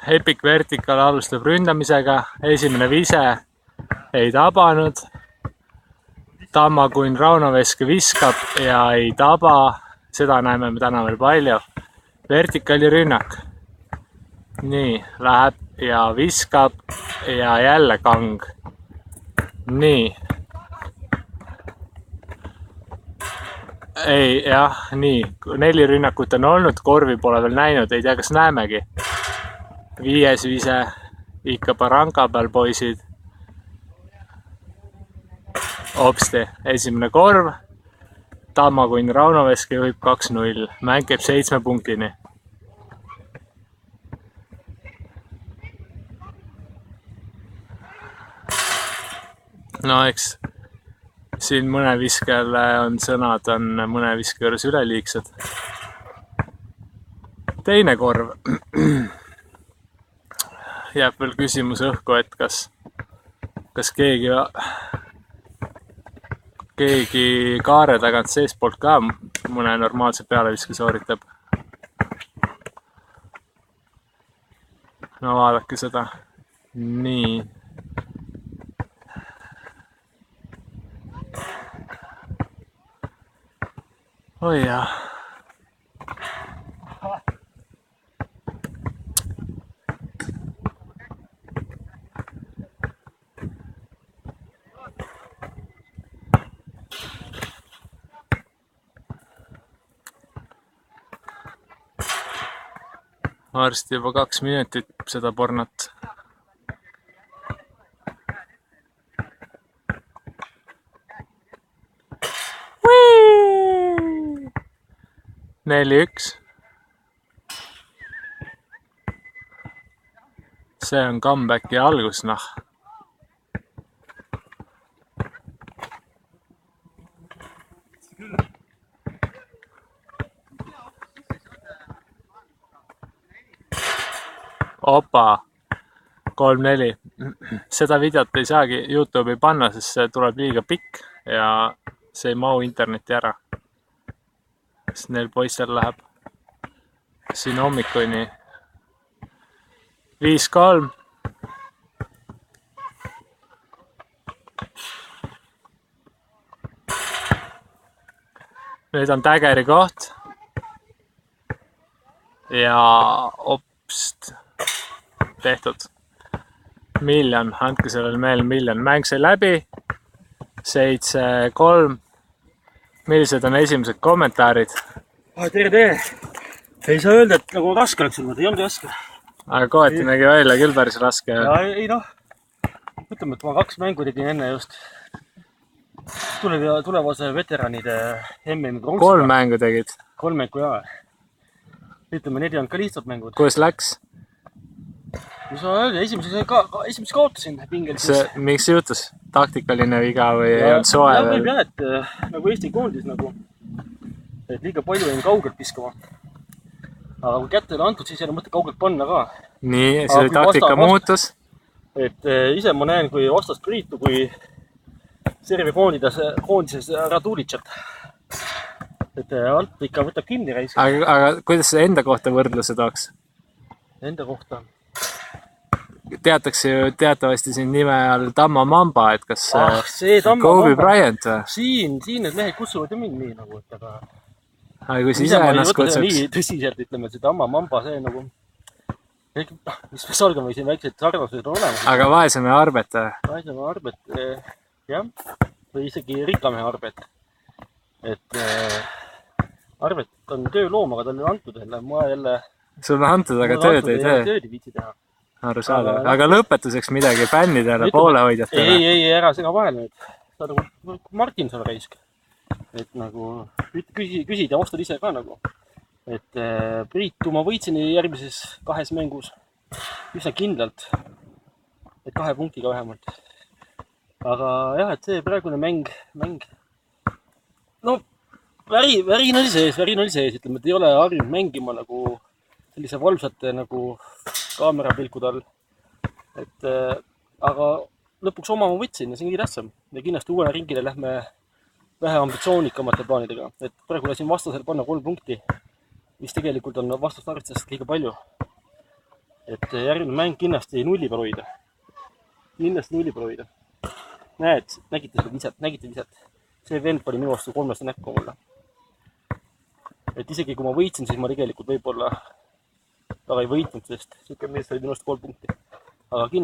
Epic Vertical alustab ründamisega, esimene vise ei tabanud. Tammakunn Raunoveski viskab ja ei taba, seda näeme me täna veel palju. Vertikali rünnak. Nii, läheb ja viskab ja jälle Kang. Nii. Ei, jah, nii. 4 rünnakut on olnud, korvi pole veel näinud, ei tea, kas näemegi. 5. vise, ikka Baranka peal poisid. Hopsti, esimene korv. Tammakunn Raunoveski juhib 2-0. Mäng käib 7 punktini. No eks siin mõne viskajale on sõnad, on mõne viske juures üleliigsed. Teine korv. Jääb veel küsimus õhku, et kas keegi kaare tagant seespoolt ka mõne normaalse pealeviske sooritab. No vaadake seda. Nii. Oi jah. Varsti juba 2 minutit seda pornot. Whee! 4-1. See on comebacki algus, noh. Opa, 3-4. Seda videot ei saagi YouTube'i panna, sest see tuleb liiga pikk ja see ei mahu internetti ära. Sest neil poistel läheb siin hommikuni 5-3. Nüüd on Tägeri koht. Ja opst. Tehtud. Miljon, andke sellele meel miljon. Mäng sai läbi. 7-3. Millised on esimesed kommentaarid? Tere. Ei saa öelda, et nagu raske oleks olnud, ei olnud raske. Aga kohati nägi välja küll päris raske. Ei noh, ütleme, et ma 2 mängu tegin enne just tulevase veteranide MM-i pronksiga. 3 mängu tegid? 3 mängu jaa. Ütleme, need ei olnud ka lihtsalt mängud. Kuidas läks? Mis ma öelda, esimeses kaotasin pingelises. Miks see juhtus? Taktikaline viga või ei olnud soe? Võib jah, et nagu Eesti koondis nagu, et liiga palju jäin kaugelt piskama. Aga kui kätte ei antud, siis ei ole mõte kaugelt panna ka. Nii, see oli taktika muutus? Et ise ma näen, kui vastast Priitu, kui Servi koondises Radulitšat. Et alt ikka võtab kinni reis. Aga kuidas see enda kohta võrdluse tooks? Enda kohta? Teatakse ju teatavasti siin nime all Tamma Mamba, et kas Kobe Bryant või? Siin need mehed kutsuvad ju mind nii nagu, et aga kui ise ennast kutsuks? Nii tõsiselt ütleme, et see Tamma Mamba, see nagu, mis me salgame siin väiksed sarnased on olemas. Aga vaeseme Arbet või? Vaeseme Arbet, jah, või isegi rikkamehe Arbet. Et Arbet on tööloom, aga tal on antud jälle, ma jälle... Sul on antud, aga tööd ei tee? Tööd ei viitsi teha. Aru saada. Aga lõpetuseks midagi bännidele, poolehoidjatele. Ei, ära sega vahele nüüd. Sa nagu Martinson raisk. Et nagu küsid ja ostad ise ka nagu. Et Priitu ma võitsin järgmises 2 mängus üsna kindlalt. Et 2 punktiga vähemalt. Aga jah, et see praegune mäng. No, värin oli sees. Ütleme, et ei ole harjunud mängima nagu sellise valvsate nagu kaamerapilkud all. Et, aga lõpuks oma ma võtsin ja see on kõige tähtsam. Ja kindlasti uuele ringile lähme vähe ambitsioonikamate plaanidega. Et praegu lasin vastasel panna 3 punkti, mis tegelikult on vastast arvestades liiga palju. et järgmine mäng kindlasti nulli peal hoida. Kindlasti nulli peal hoida. Nägite viset. See vend pani minu vastu 3 näkku mulle. Et isegi kui ma võitsin, siis ma tegelikult võib-olla taga ei võitnud, sest siuke mees oli minust 3 punkti. Aga